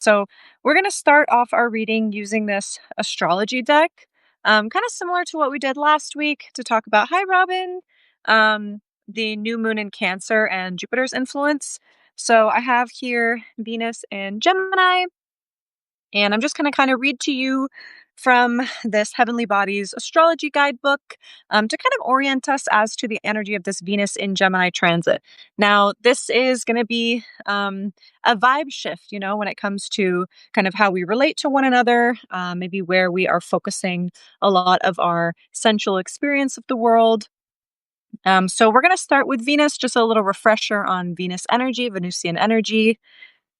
So, we're going to start off our reading using this astrology deck, kind of similar to what we did last week to talk about, hi, Robin, the new moon in Cancer and Jupiter's influence. So, I have here Venus and Gemini, and I'm just going to kind of read to you from this Heavenly Bodies astrology guidebook to kind of orient us as to the energy of this Venus in Gemini transit. Now, this is going to be a vibe shift, when it comes to kind of how we relate to one another, maybe where we are focusing a lot of our sensual experience of the world. So, we're going to start with Venus, just a little refresher on Venus energy, Venusian energy.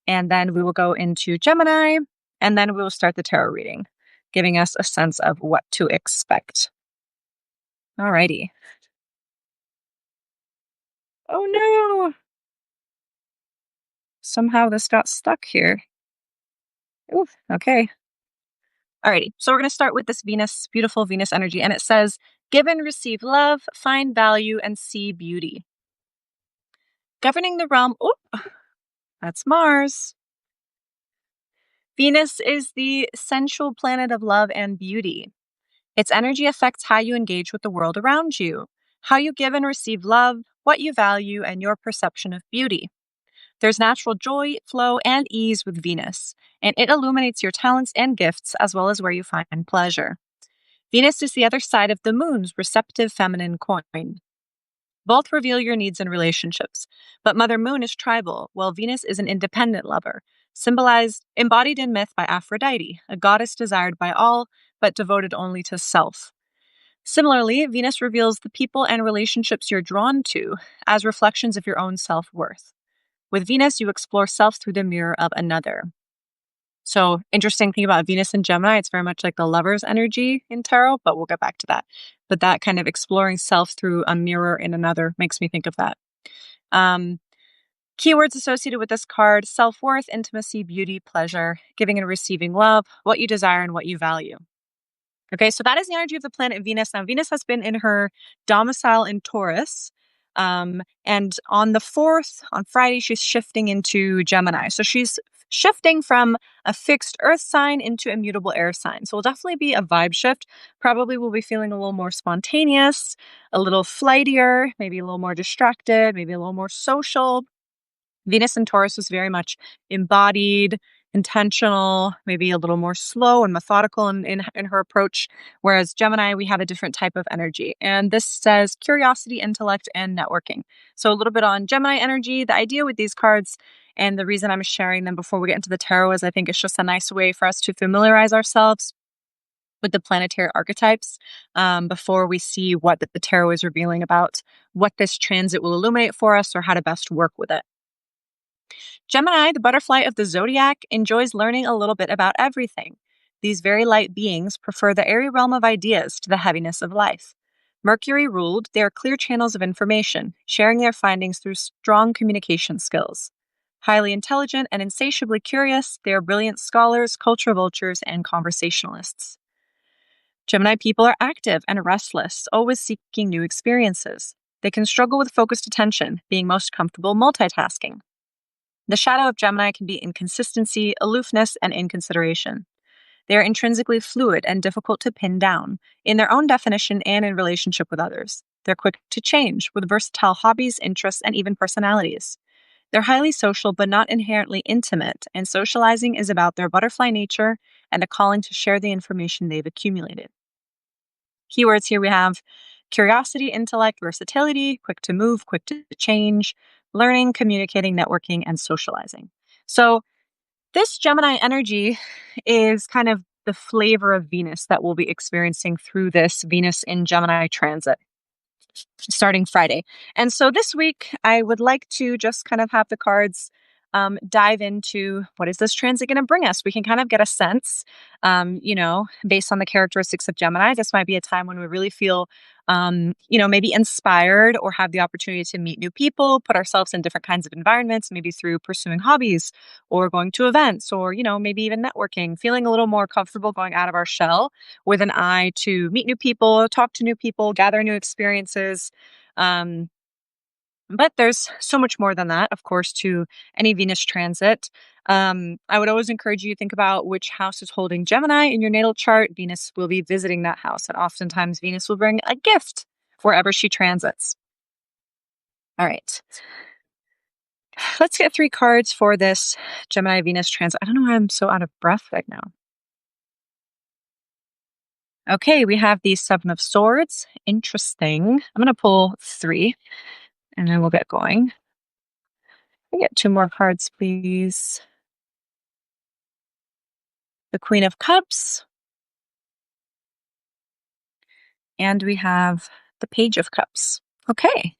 And then we will go into Gemini, and then we will start the tarot reading, giving us a sense of what to expect. Alrighty. Oh no! Somehow this got stuck here. Ooh, okay. Alrighty. So we're going to start with this Venus, beautiful Venus energy. And it says, give and receive love, find value, and see beauty. Governing the realm. Oh, that's Mars. Venus is the sensual planet of love and beauty. Its energy affects how you engage with the world around you, how you give and receive love, what you value, and your perception of beauty. There's natural joy, flow, and ease with Venus, and it illuminates your talents and gifts as well as where you find pleasure. Venus is the other side of the moon's receptive feminine coin. Both reveal your needs in relationships, but Mother Moon is tribal, while Venus is an independent lover, embodied in myth by Aphrodite, a goddess desired by all, but devoted only to self. Similarly, Venus reveals the people and relationships you're drawn to as reflections of your own self-worth. With Venus, you explore self through the mirror of another. So, interesting thing about Venus and Gemini, it's very much like the lover's energy in tarot, but we'll get back to that. But that kind of exploring self through a mirror in another makes me think of that. Keywords associated with this card: self-worth, intimacy, beauty, pleasure, giving and receiving love, what you desire and what you value. Okay, so that is the energy of the planet Venus. Now, Venus has been in her domicile in Taurus. And on the 4th, on Friday, she's shifting into Gemini. So she's shifting from a fixed earth sign into a mutable air sign. So it'll definitely be a vibe shift. Probably we'll be feeling a little more spontaneous, a little flightier, maybe a little more distracted, maybe a little more social. Venus in Taurus was very much embodied, intentional, maybe a little more slow and methodical in her approach. Whereas Gemini, we have a different type of energy. And this says curiosity, intellect, and networking. So a little bit on Gemini energy. The idea with these cards and the reason I'm sharing them before we get into the tarot is I think it's just a nice way for us to familiarize ourselves with the planetary archetypes before we see what the tarot is revealing about what this transit will illuminate for us or how to best work with it. Gemini, the butterfly of the zodiac, enjoys learning a little bit about everything. These very light beings prefer the airy realm of ideas to the heaviness of life. Mercury ruled, they are clear channels of information, sharing their findings through strong communication skills. Highly intelligent and insatiably curious, they are brilliant scholars, culture vultures, and conversationalists. Gemini people are active and restless, always seeking new experiences. They can struggle with focused attention, being most comfortable multitasking. The shadow of Gemini can be inconsistency, aloofness, and inconsideration. They are intrinsically fluid and difficult to pin down, in their own definition and in relationship with others. They're quick to change, with versatile hobbies, interests, and even personalities. They're highly social, but not inherently intimate, and socializing is about their butterfly nature and a calling to share the information they've accumulated. Keywords here we have curiosity, intellect, versatility, quick to move, quick to change, learning, communicating, networking, and socializing. So this Gemini energy is kind of the flavor of Venus that we'll be experiencing through this Venus in Gemini transit starting Friday. And so this week, I would like to just kind of have the cards dive into what is this transit going to bring us. We can kind of get a sense, based on the characteristics of Gemini. This might be a time when we really feel, maybe inspired or have the opportunity to meet new people, put ourselves in different kinds of environments, maybe through pursuing hobbies or going to events or, maybe even networking, feeling a little more comfortable going out of our shell with an eye to meet new people, talk to new people, gather new experiences. But there's so much more than that, of course, to any Venus transit. I would always encourage you to think about which house is holding Gemini in your natal chart. Venus will be visiting that house, and oftentimes Venus will bring a gift wherever she transits. All right, let's get 3 cards for this Gemini Venus transit. I don't know why I'm so out of breath right now. Okay, we have the Seven of Swords. Interesting. I'm going to pull 3 and then we'll get going. Can I get 2 more cards, please? The Queen of Cups. And we have the Page of Cups. Okay,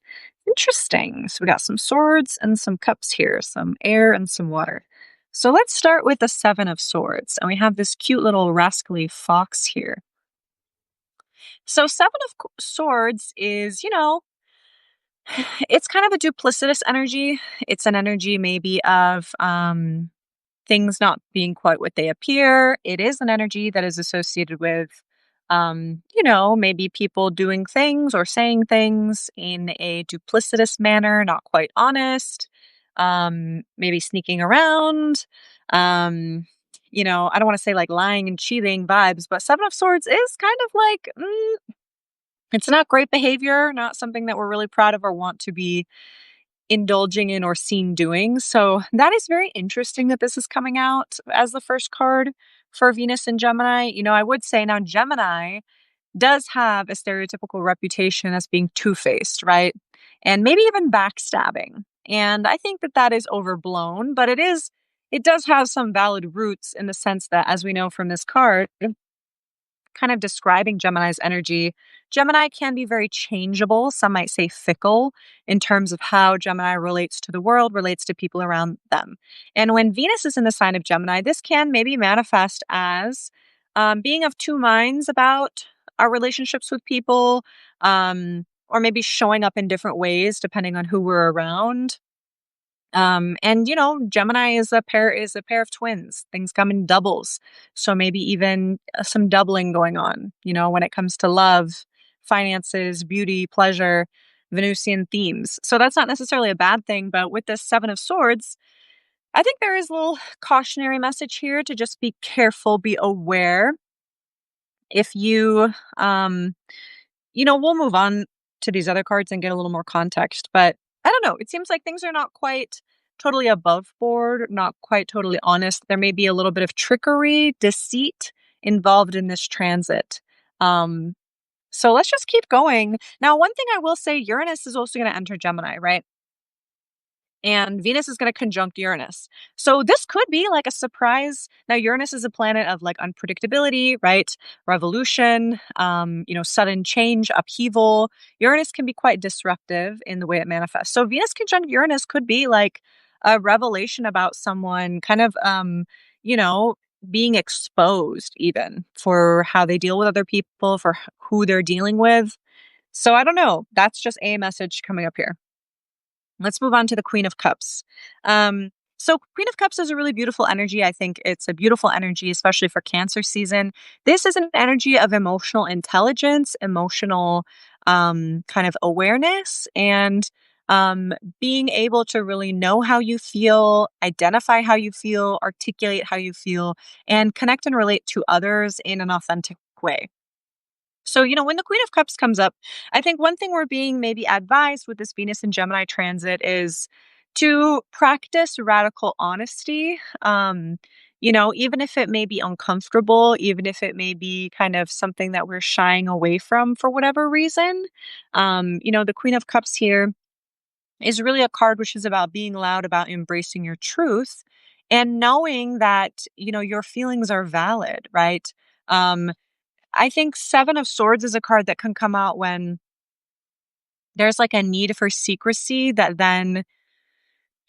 interesting. So we got some swords and some cups here, some air and some water. So let's start with the Seven of Swords. And we have this cute little rascally fox here. So Seven of Swords is, it's kind of a duplicitous energy. It's an energy maybe of things not being quite what they appear. It is an energy that is associated with, maybe people doing things or saying things in a duplicitous manner, not quite honest, maybe sneaking around. I don't want to say like lying and cheating vibes, but Seven of Swords is kind of like, it's not great behavior, not something that we're really proud of or want to be indulging in or seen doing. So that is very interesting that this is coming out as the first card for Venus and Gemini. I would say now Gemini does have a stereotypical reputation as being two-faced, right? And maybe even backstabbing. And I think that that is overblown, but it does have some valid roots in the sense that, as we know from this card, kind of describing Gemini's energy, Gemini can be very changeable. Some might say fickle in terms of how Gemini relates to the world, relates to people around them. And when Venus is in the sign of Gemini, this can maybe manifest as being of two minds about our relationships with people, or maybe showing up in different ways depending on who we're around. And Gemini is a pair of twins. Things come in doubles. So maybe even some doubling going on, when it comes to love, finances, beauty, pleasure, Venusian themes. So that's not necessarily a bad thing, but with this Seven of Swords, I think there is a little cautionary message here to just be careful, be aware. If you we'll move on to these other cards and get a little more context. But I don't know. It seems like things are not quite totally above board, not quite totally honest. There may be a little bit of trickery, deceit involved in this transit. So let's just keep going. Now, one thing I will say, Uranus is also going to enter Gemini, right? And Venus is going to conjunct Uranus. So this could be like a surprise. Now, Uranus is a planet of like unpredictability, right? Revolution, sudden change, upheaval. Uranus can be quite disruptive in the way it manifests. So Venus conjunct Uranus could be like a revelation about someone kind of, being exposed even for how they deal with other people, for who they're dealing with. So I don't know. That's just a message coming up here. Let's move on to the Queen of Cups. So Queen of Cups is a really beautiful energy. I think it's a beautiful energy, especially for Cancer season. This is an energy of emotional intelligence, emotional kind of awareness, and being able to really know how you feel, identify how you feel, articulate how you feel, and connect and relate to others in an authentic way. So, when the Queen of Cups comes up, I think one thing we're being maybe advised with this Venus and Gemini transit is to practice radical honesty. Even if it may be uncomfortable, even if it may be kind of something that we're shying away from for whatever reason. The Queen of Cups here is really a card which is about being loud, about embracing your truth and knowing that, your feelings are valid, right? I think Seven of Swords is a card that can come out when there's like a need for secrecy that then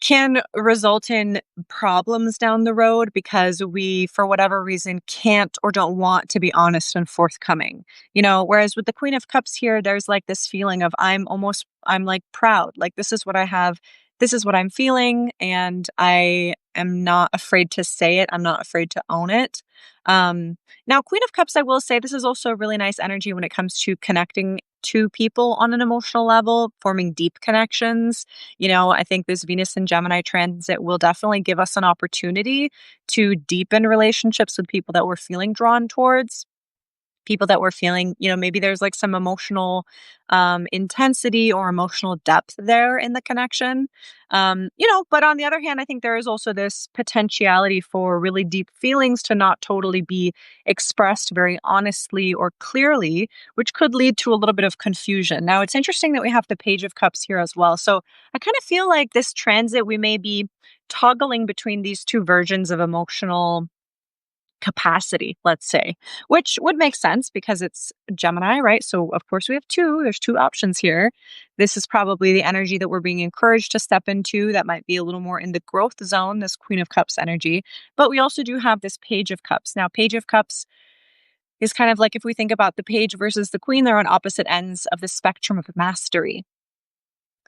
can result in problems down the road because we, for whatever reason, can't or don't want to be honest and forthcoming. Whereas with the Queen of Cups here, there's like this feeling of I'm like proud. Like this is what I have. This is what I'm feeling. And I am not afraid to say it. I'm not afraid to own it. Now, Queen of Cups, I will say this is also a really nice energy when it comes to connecting to people on an emotional level, forming deep connections. I think this Venus and Gemini transit will definitely give us an opportunity to deepen relationships with people that we're feeling drawn towards, people that we're feeling, maybe there's like some emotional intensity or emotional depth there in the connection. But on the other hand, I think there is also this potentiality for really deep feelings to not totally be expressed very honestly or clearly, which could lead to a little bit of confusion. Now, it's interesting that we have the Page of Cups here as well. So I kind of feel like this transit, we may be toggling between these two versions of emotional capacity, let's say, which would make sense because it's Gemini, right? So, of course, we have two. There's two options here. This is probably the energy that we're being encouraged to step into that might be a little more in the growth zone, this Queen of Cups energy. But we also do have this Page of Cups. Now, Page of Cups is kind of like if we think about the page versus the queen, they're on opposite ends of the spectrum of mastery.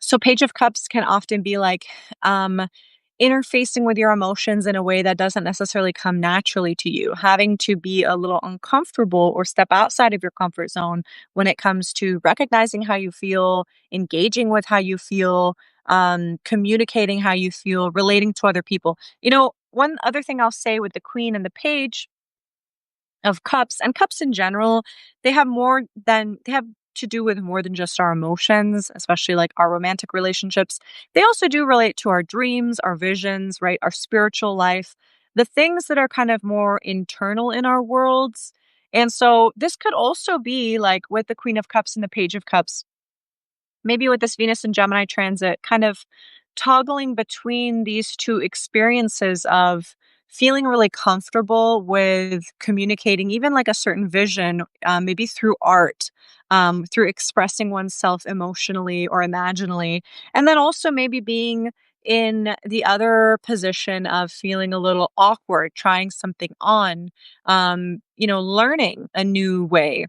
So, Page of Cups can often be like, interfacing with your emotions in a way that doesn't necessarily come naturally to you, having to be a little uncomfortable or step outside of your comfort zone when it comes to recognizing how you feel, engaging with how you feel, communicating how you feel, relating to other people. One other thing I'll say with the queen and the page of cups and cups in general, they have to do with more than just our emotions, especially like our romantic relationships. They also do relate to our dreams, our visions, right? Our spiritual life, the things that are kind of more internal in our worlds. And so this could also be like with the Queen of Cups and the Page of Cups, maybe with this Venus and Gemini transit, kind of toggling between these two experiences of feeling really comfortable with communicating, even like a certain vision, maybe through art, through expressing oneself emotionally or imaginally. And then also maybe being in the other position of feeling a little awkward, trying something on, learning a new way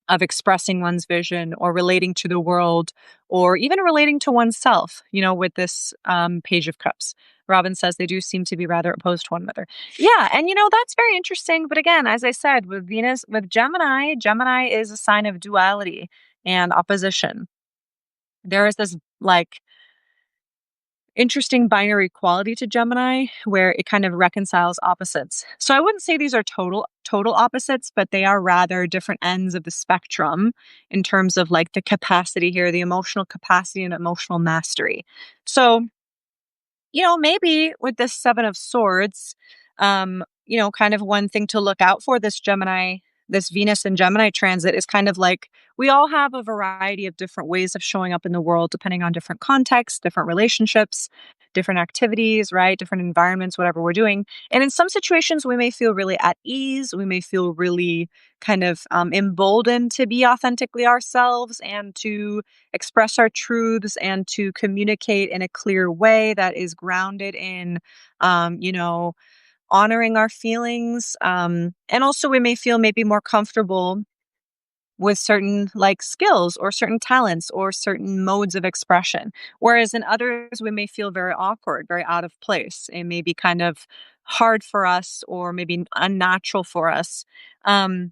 of expressing one's vision or relating to the world or even relating to oneself, with this Page of Cups. Robin says they do seem to be rather opposed to one another. Yeah, and that's very interesting. But again, as I said, with Venus, with Gemini, Gemini is a sign of duality and opposition. There is this like interesting binary quality to Gemini where it kind of reconciles opposites. So I wouldn't say these are total opposites, but they are rather different ends of the spectrum in terms of like the capacity here, the emotional capacity and emotional mastery. So maybe with this Seven of Swords, kind of one thing to look out for this Venus and Gemini transit is kind of like we all have a variety of different ways of showing up in the world, depending on different contexts, different relationships, different activities, right? Different environments, whatever we're doing. And in some situations, we may feel really at ease. We may feel really kind of emboldened to be authentically ourselves and to express our truths and to communicate in a clear way that is grounded in, um, you know, honoring our feelings. And also, we may feel maybe more comfortable with certain like skills or certain talents or certain modes of expression. Whereas in others, we may feel very awkward, very out of place. It may be kind of hard for us or maybe unnatural for us. And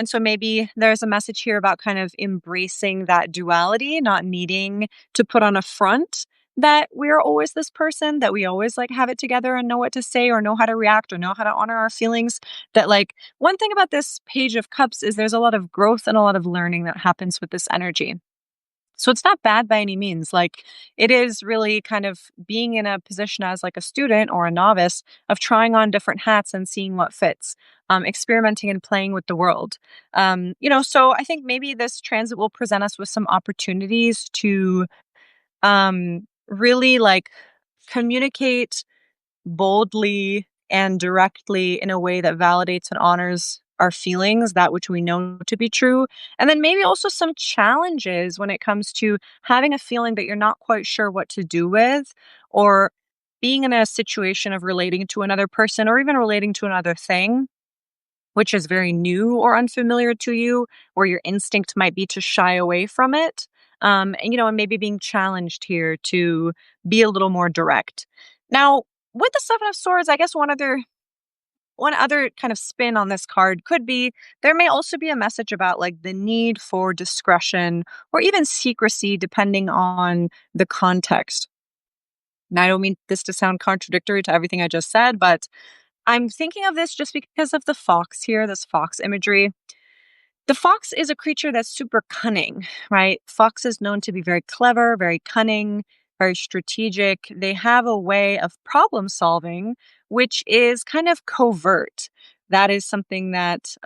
so maybe there's a message here about kind of embracing that duality, not needing to put on a front that we're always this person, that we always like have it together and know what to say or know how to react or know how to honor our feelings. That like one thing about this Page of Cups is there's a lot of growth and a lot of learning that happens with this energy. So it's not bad by any means. Like it is really kind of being in a position as like a student or a novice of trying on different hats and seeing what fits, experimenting and playing with the world. So I think maybe this transit will present us with some opportunities to really like communicate boldly and directly in a way that validates and honors our feelings, that which we know to be true. And then maybe also some challenges when it comes to having a feeling that you're not quite sure what to do with, or being in a situation of relating to another person or even relating to another thing, which is very new or unfamiliar to you, where your instinct might be to shy away from it. And maybe being challenged here to be a little more direct. Now, with the Seven of Swords, I guess one other one other kind of spin on this card could be there may also be a message about like the need for discretion or even secrecy, depending on the context. Now, I don't mean this to sound contradictory to everything I just said, but I'm thinking of this just because of the fox here, this fox imagery. The fox is a creature that's super cunning, right? Fox is known to be very clever, very cunning, very strategic. They have a way of problem solving, which is kind of covert. That is something that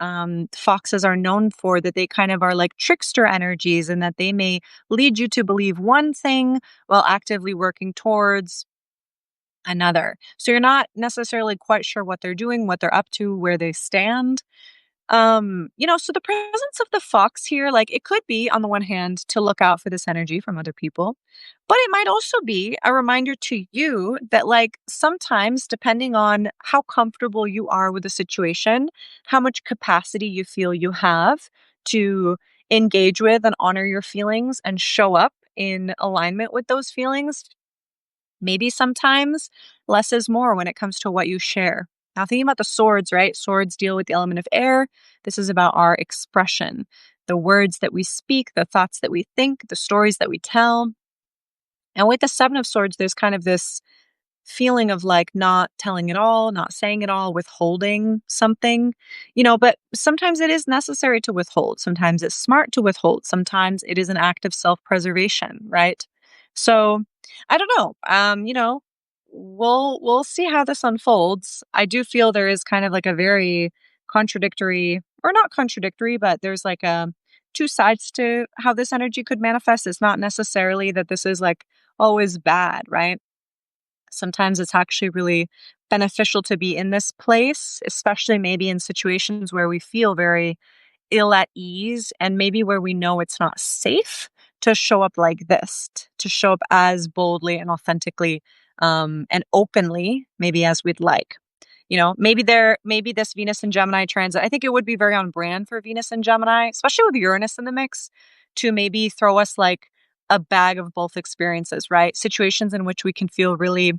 foxes are known for, that they kind of are like trickster energies and that they may lead you to believe one thing while actively working towards another. So you're not necessarily quite sure what they're doing, what they're up to, where they stand. So the presence of the fox here, like it could be on the one hand to look out for this energy from other people, but it might also be a reminder to you that like sometimes depending on how comfortable you are with the situation, how much capacity you feel you have to engage with and honor your feelings and show up in alignment with those feelings, maybe sometimes less is more when it comes to what you share. Now, thinking about the swords, right? Swords deal with the element of air. This is about our expression, the words that we speak, the thoughts that we think, the stories that we tell. And with the Seven of Swords, there's kind of this feeling of like not telling it all, not saying it all, withholding something, but sometimes it is necessary to withhold. Sometimes it's smart to withhold. Sometimes it is an act of self preservation, right? So I don't know. We'll see how this unfolds. I do feel there is kind of like a very contradictory, or not contradictory, but there's like a two sides to how this energy could manifest. It's not necessarily that this is like always bad, right? Sometimes it's actually really beneficial to be in this place, especially maybe in situations where we feel very ill at ease and maybe where we know it's not safe to show up like this, to show up as boldly and authentically and openly, maybe as we'd like. Maybe this Venus and Gemini transit, I think it would be very on brand for Venus and Gemini, especially with Uranus in the mix, to maybe throw us like a bag of both experiences, right? Situations in which we can feel really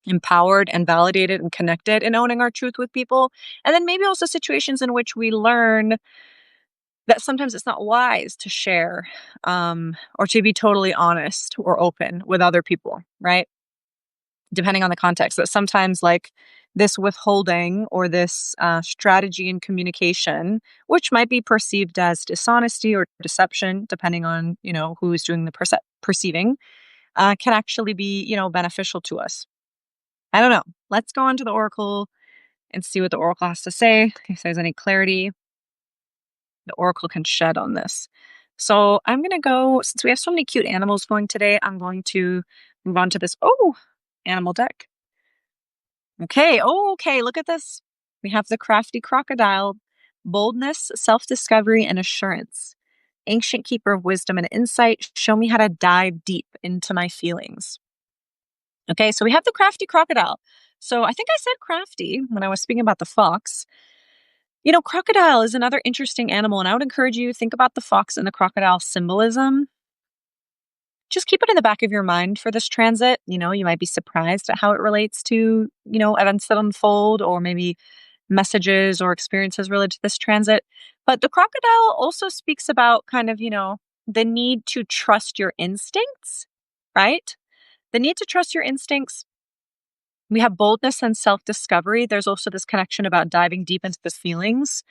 empowered and validated and connected in owning our truth with people. And then maybe also situations in which we learn that sometimes it's not wise to share or to be totally honest or open with other people, right? Depending on the context, that sometimes like this withholding or this strategy in communication, which might be perceived as dishonesty or deception, depending on, who's doing the perceiving, can actually be, beneficial to us. I don't know. Let's go on to the oracle and see what the oracle has to say. If there's any clarity the oracle can shed on this. So I'm going to go, since we have so many cute animals going today, I'm going to move on to this, animal deck. Okay. Oh, okay. Look at this. We have the crafty crocodile, boldness, self-discovery, and assurance. Ancient keeper of wisdom and insight, show me how to dive deep into my feelings. Okay, so we have the crafty crocodile. So I think I said crafty when I was speaking about the fox. Crocodile is another interesting animal, and I would encourage you to think about the fox and the crocodile symbolism. Just keep it in the back of your mind for this transit. You might be surprised at how it relates to, events that unfold or maybe messages or experiences related to this transit. But the crocodile also speaks about kind of, the need to trust your instincts, right? The need to trust your instincts. We have boldness and self-discovery. There's also this connection about diving deep into the feelings,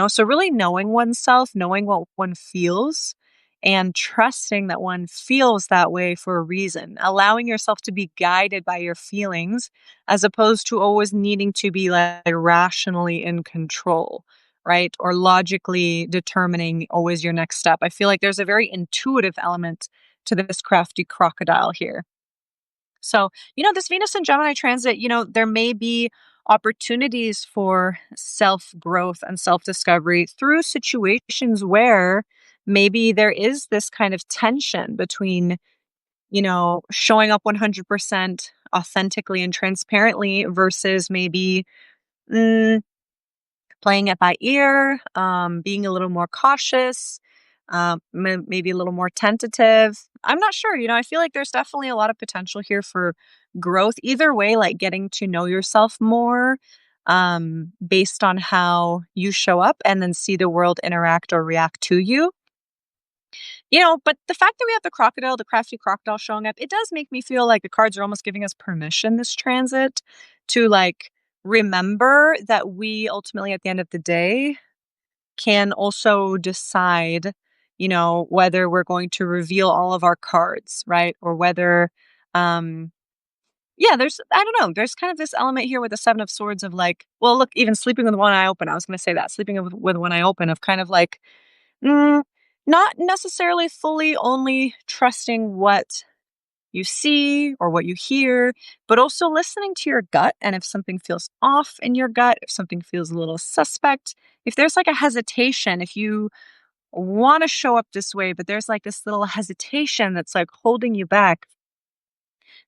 so really knowing oneself, knowing what one feels, and trusting that one feels that way for a reason, allowing yourself to be guided by your feelings as opposed to always needing to be like rationally in control, right? Or logically determining always your next step. I feel like there's a very intuitive element to this crafty crocodile here. So, this Venus and Gemini transit, there may be opportunities for self growth and self discovery through situations where maybe there is this kind of tension between, showing up 100% authentically and transparently versus maybe mm, playing it by ear, being a little more cautious, maybe a little more tentative. I'm not sure. I feel like there's definitely a lot of potential here for growth. Either way, like getting to know yourself more, based on how you show up and then see the world interact or react to you. But the fact that we have the crocodile, the crafty crocodile showing up, it does make me feel like the cards are almost giving us permission this transit to like remember that we ultimately at the end of the day can also decide, whether we're going to reveal all of our cards, right? Or whether um yeah, there's I don't know, there's kind of this element here with the 7 of swords of like, well, look, even sleeping with one eye open, I was going to say that, sleeping with one eye open of kind of like mm, not necessarily fully only trusting what you see or what you hear, but also listening to your gut. And if something feels off in your gut, if something feels a little suspect, if there's like a hesitation, if you want to show up this way, but there's like this little hesitation that's like holding you back,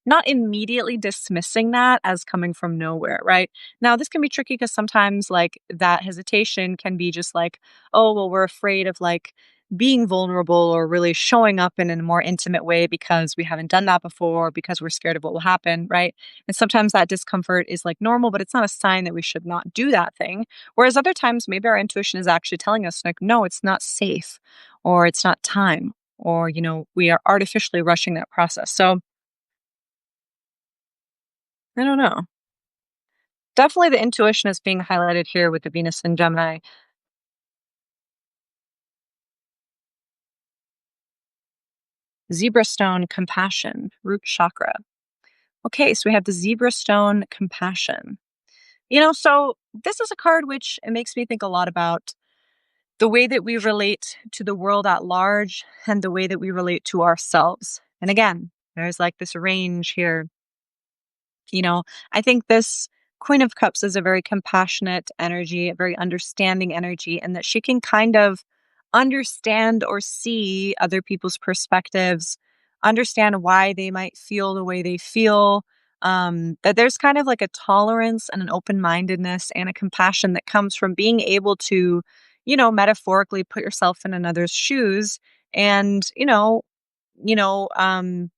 not immediately dismissing that as coming from nowhere, right? Now, this can be tricky because sometimes, like, that hesitation can be just like, oh, well, we're afraid of like being vulnerable or really showing up in a more intimate way because we haven't done that before, because we're scared of what will happen, right? And sometimes that discomfort is like normal, but it's not a sign that we should not do that thing. Whereas other times, maybe our intuition is actually telling us, like, no, it's not safe or it's not time or, we are artificially rushing that process. So, I don't know. Definitely the intuition is being highlighted here with the Venus and Gemini. Zebra stone, compassion, root chakra. Okay, so we have the zebra stone, compassion. So this is a card which it makes me think a lot about the way that we relate to the world at large and the way that we relate to ourselves. And again, there's like this range here. I think this Queen of Cups is a very compassionate energy, a very understanding energy, and that she can kind of understand or see other people's perspectives, understand why they might feel the way they feel. That there's kind of like a tolerance and an open mindedness and a compassion that comes from being able to, metaphorically put yourself in another's shoes and, you know, um,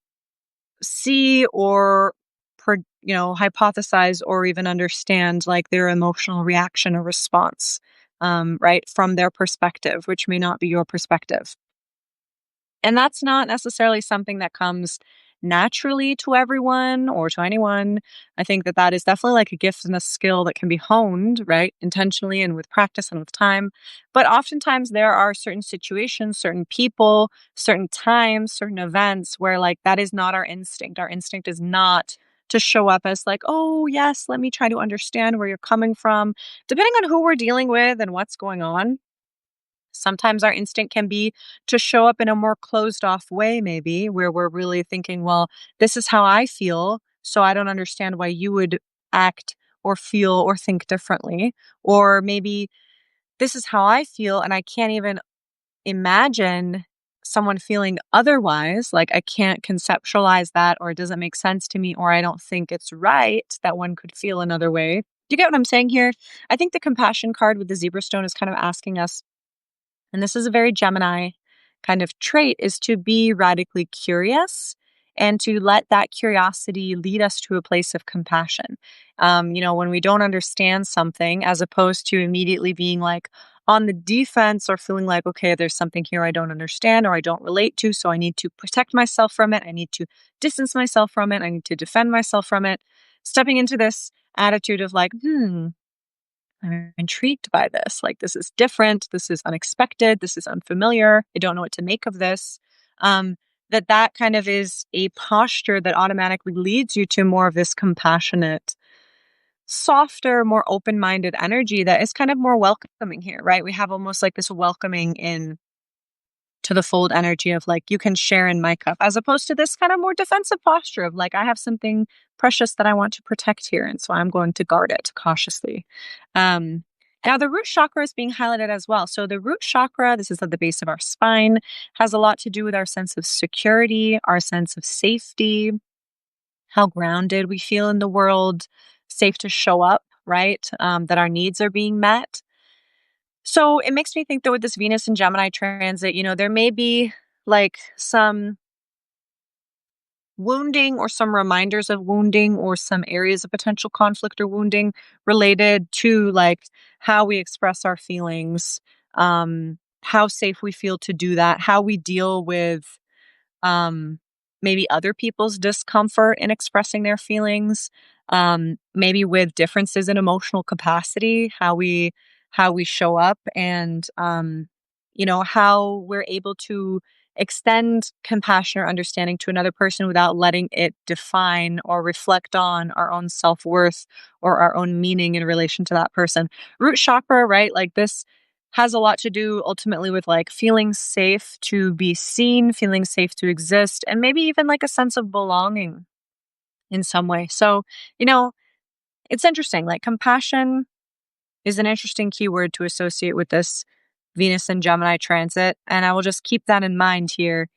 see or hypothesize or even understand like their emotional reaction or response, right, from their perspective, which may not be your perspective. And that's not necessarily something that comes naturally to everyone or to anyone. I think that that is definitely like a gift and a skill that can be honed, right? Intentionally and with practice and with time. But oftentimes there are certain situations, certain people, certain times, certain events where like that is not our instinct. Our instinct is not to show up as like, oh, yes, let me try to understand where you're coming from. Depending on who we're dealing with and what's going on, sometimes our instinct can be to show up in a more closed off way, maybe where we're really thinking, well, this is how I feel. So I don't understand why you would act or feel or think differently. Or maybe this is how I feel and I can't even imagine someone feeling otherwise. Like I can't conceptualize that, or it doesn't make sense to me, or I don't think it's right that one could feel another way. Do you get what I'm saying here? I think the compassion card with the zebra stone is kind of asking us, and this is a very Gemini kind of trait, is to be radically curious and to let that curiosity lead us to a place of compassion. When we don't understand something, as opposed to immediately being like on the defense or feeling like, okay, there's something here I don't understand or I don't relate to, so I need to protect myself from it. I need to distance myself from it. I need to defend myself from it. Stepping into this attitude of like, I'm intrigued by this. Like, this is different. This is unexpected. This is unfamiliar. I don't know what to make of this. Um, that kind of is a posture that automatically leads you to more of this compassionate, softer, more open minded energy that is kind of more welcoming here, right? We have almost like this welcoming in to the fold energy of like, you can share in my cup, as opposed to this kind of more defensive posture of like, I have something precious that I want to protect here. And so I'm going to guard it cautiously. Um, Now, the root chakra is being highlighted as well. So, the root chakra, this is at the base of our spine, has a lot to do with our sense of security, our sense of safety, how grounded we feel in the world, safe to show up, right? That our needs are being met. So it makes me think that with this Venus and Gemini transit, there may be like some wounding or some reminders of wounding or some areas of potential conflict or wounding related to like how we express our feelings, how safe we feel to do that, how we deal with um, maybe other people's discomfort in expressing their feelings, maybe with differences in emotional capacity, how we show up, and how we're able to extend compassion or understanding to another person without letting it define or reflect on our own self-worth or our own meaning in relation to that person. Root chakra, right? Like this has a lot to do ultimately with like feeling safe to be seen, feeling safe to exist, and maybe even like a sense of belonging in some way. So, you know, it's interesting. Like compassion is an interesting keyword to associate with this Venus and Gemini transit. And I will just keep that in mind here.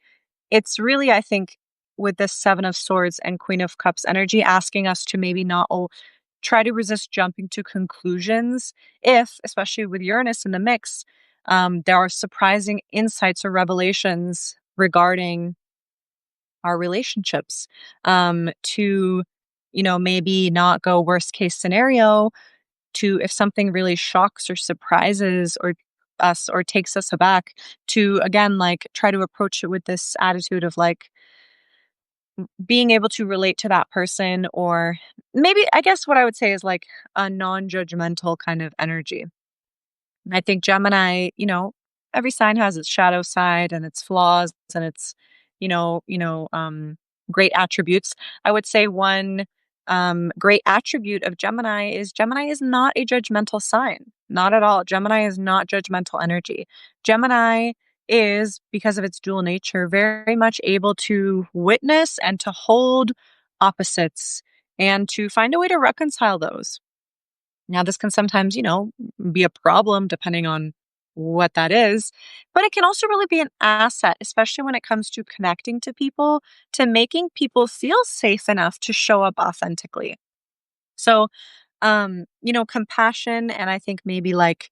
It's really, I think, with this Seven of Swords and Queen of Cups energy, asking us to maybe not try to resist jumping to conclusions if, especially with Uranus in the mix, there are surprising insights or revelations regarding our relationships. To, maybe not go worst case scenario, to if something really shocks or surprises or us or takes us aback, to again like try to approach it with this attitude of like being able to relate to that person, or maybe I guess what I would say is like a non-judgmental kind of energy. I think Gemini, every sign has its shadow side and its flaws and its, great attributes. I would say one great attribute of Gemini is not a judgmental sign. Not at all. Gemini is not judgmental energy. Gemini is, because of its dual nature, very much able to witness and to hold opposites and to find a way to reconcile those. Now, this can sometimes, be a problem depending on what that is, but it can also really be an asset, especially when it comes to connecting to people, to making people feel safe enough to show up authentically. So, compassion, and I think maybe like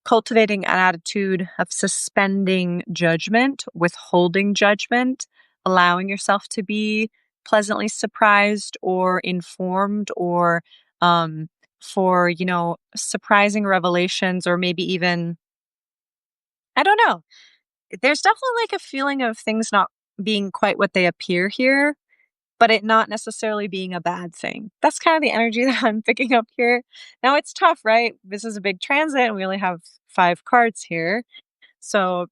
cultivating an attitude of suspending judgment, withholding judgment, allowing yourself to be pleasantly surprised or informed, or um, for, surprising revelations, or maybe even, I don't know. There's definitely like a feeling of things not being quite what they appear here, but it not necessarily being a bad thing. That's kind of the energy that I'm picking up here. Now it's tough, right? This is a big transit and we only have 5 cards here. So,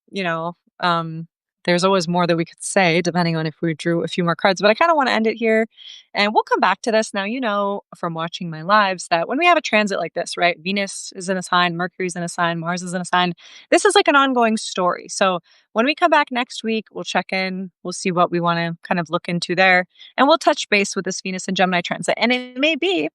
there's always more that we could say depending on if we drew a few more cards, but I kind of want to end it here and we'll come back to this. Now, from watching my lives that when we have a transit like this, right? Venus is in a sign, Mercury's in a sign, Mars is in a sign. This is like an ongoing story. So when we come back next week, we'll check in, we'll see what we want to kind of look into there, and we'll touch base with this Venus and Gemini transit. And it may be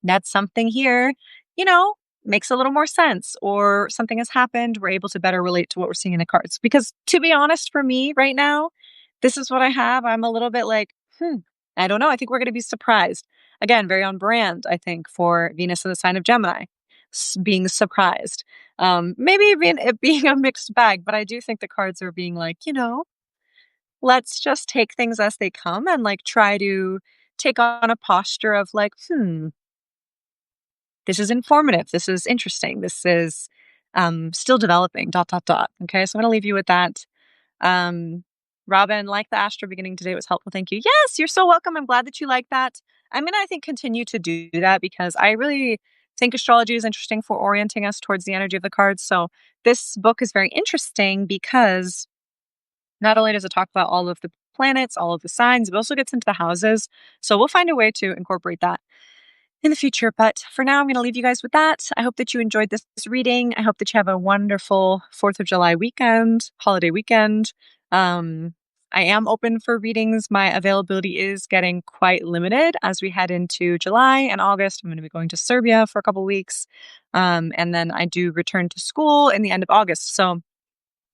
that something here, you know, makes a little more sense, or something has happened. We're able to better relate to what we're seeing in the cards. Because to be honest, for me right now, this is what I have. I'm a little bit like, I don't know. I think we're going to be surprised. Again, very on brand, I think, for Venus in the sign of Gemini, being surprised. Maybe it being a mixed bag, but I do think the cards are being like, let's just take things as they come and like try to take on a posture of like, this is informative. This is interesting. This is still developing, dot, dot, dot. Okay. So I'm going to leave you with that. Um, Robin, like the astro beginning today was helpful. Thank you. Yes, you're so welcome. I'm glad that you like that. I'm going to, I think, continue to do that because I really think astrology is interesting for orienting us towards the energy of the cards. So this book is very interesting because not only does it talk about all of the planets, all of the signs, but also gets into the houses. So we'll find a way to incorporate that in the future. But for now, I'm going to leave you guys with that. I hope that you enjoyed this reading. I hope that you have a wonderful 4th of July weekend, holiday weekend. I am open for readings. My availability is getting quite limited as we head into July and August. I'm going to be going to Serbia for a couple weeks. And then I do return to school in the end of August. So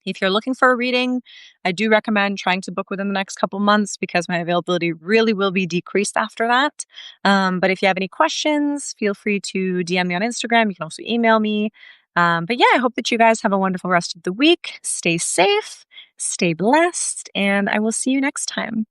if you're looking for a reading, I do recommend trying to book within the next couple months because my availability really will be decreased after that. But if you have any questions, feel free to DM me on Instagram. You can also email me. But yeah, I hope that you guys have a wonderful rest of the week. Stay safe, stay blessed, and I will see you next time.